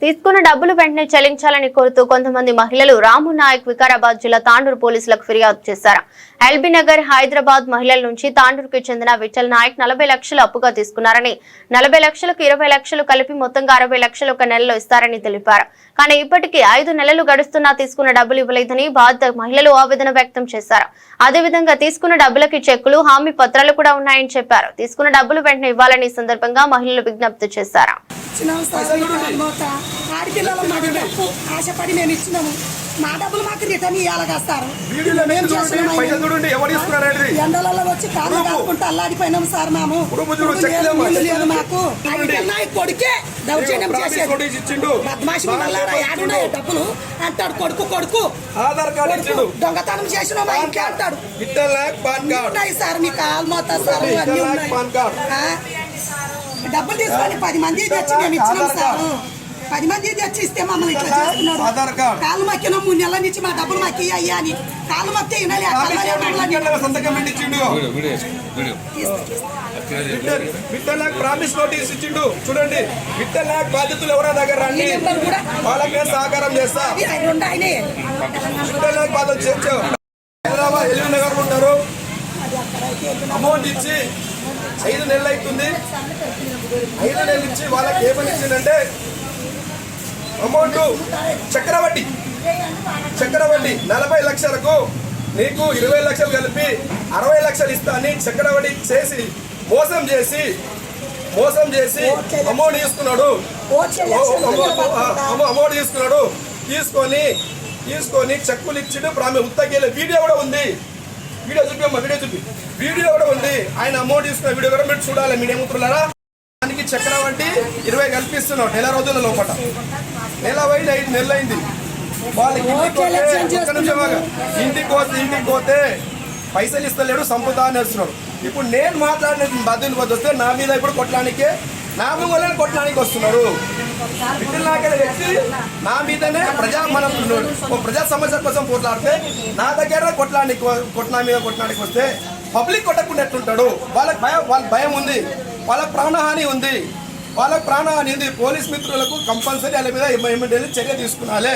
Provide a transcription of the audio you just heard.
తీసుకున్న డబ్బులు వెంటనే చెల్లించాలని కోరుతూ కొంతమంది మహిళలు రాము నాయక్ వికారాబాద్ జిల్లా తాండూరు పోలీసులకు ఫిర్యాదు చేశారు. ఎల్బీ నగర్ హైదరాబాద్ మహిళల నుంచి తాండూరుకు చెందిన విఠల్ నాయక్ 40 లక్షలు అప్పుగా తీసుకున్నారని, 40 లక్షలకు 20 లక్షలు కలిపి మొత్తంగా 60 లక్షలు ఒక నెలలో ఇస్తారని తెలిపారు. కానీ ఇప్పటికీ 5 నెలలు గడుస్తున్నా తీసుకున్న డబ్బులు ఇవ్వలేదని బాధిత మహిళలు ఆవేదన వ్యక్తం చేశారు. అదేవిధంగా తీసుకున్న డబ్బులకి చెక్కులు, హామీ పత్రాలు కూడా ఉన్నాయని చెప్పారు. తీసుకున్న డబ్బులు వెంటనే ఇవ్వాలని సందర్భంగా మహిళలు విజ్ఞప్తి చేశారు. ఆశపడి మేము ఇచ్చినాము, మా డబ్బులు మాకు రిటర్న్ ఇవ్వాలగాస్తారు. ఎండలలో వచ్చి కాళ్ళు కాకుండా అల్లాడిపోయినాం సార్. మేము లేదు మాకు కొడుకే దౌర్జన్యం చేసేది బద్మాషి యాడున్నాయి డబ్బులు అంటాడు. కొడుకు ఆధార్ కార్డు దొంగతనం చేసిన మా ఇంకే అంటాడు. ఉన్నాయి సార్ మీకు ఆల్మోతా సార్ అన్ని ఉన్నాయి. డబ్బులు తీసుకొని 10 మంది తెచ్చి మేము ఇచ్చినాం సార్. 10 మంది తెచ్చి ఇస్తే మమ్మల్ని ఇట్లా చేస్తున్నారు. కాళ్ళు మక్కిన 3 నెలల నుంచి మా డబ్బులు మాకు అయ్యా అని కాళ్ళు మక్కి ప్రామిస్ నోటీస్ ఇచ్చిండు. చూడండి, విఠల్ నాయక్ బాధితులు ఎవరో దగ్గర రండి, వాళ్ళకే సహకారం చేస్తా. విఠల్ నాయక్ బాధితులు చేర్చావు హైదరాబాద్ ఎల్బీ నగర్ ఉంటారు. అమౌంట్ ఇచ్చి 5 నెలలు అవుతుంది. 5 నెలలు ఇచ్చి వాళ్ళకి ఏమని ఇచ్చిందంటే అమౌంట్ చక్రవడ్డీ 40 లక్షలకు నీకు 20 లక్షలు కలిపి 60 లక్షలు ఇస్తా అని చక్రవడ్డీ చేసి మోసం చేసి అమౌంట్ తీసుకున్నాడు. తీసుకొని చెక్కులు ఇచ్చిండు. ఆమె ఉత్తగేలే వీడియో కూడా ఉంది. వీడియో చూపి వీడియో కూడా ఉంది. ఆయన అమౌంట్ తీసుకున్న వీడియో కూడా మీరు చూడాలి. మీడియా మిత్రులారా, దానికి చక్రవడ్డీ 20 కల్పిస్తున్నావు నెల రోజుల లోపల. నెల పోయింది, 5 నెలలు అయింది. వాళ్ళకి ఇంటికి పోతే పైసలు ఇస్తలేడు, సంపద అని వస్తున్నాడు. ఇప్పుడు నేను మాట్లాడిన బాధ్యత వస్తే నా మీద ఇప్పుడు కొట్టడానికి, నా ముంగోళ్ళని కొట్టడానికి వస్తున్నారు. విఠల్ నాయక్ అనే వ్యక్తి నా మీదనే ప్రజా సమస్య కోసం పోట్లాడితే నా దగ్గర కొట్టడానికి వస్తే పబ్లిక్ కొట్టకుండా ఎట్లుంటాడు? వాళ్ళకి భయం ఉంది, వాళ్ళకి ప్రాణహాని ఉంది. పోలీస్ మిత్రులకు కంపల్సరీ వాళ్ళ మీద చర్య తీసుకున్నాలే.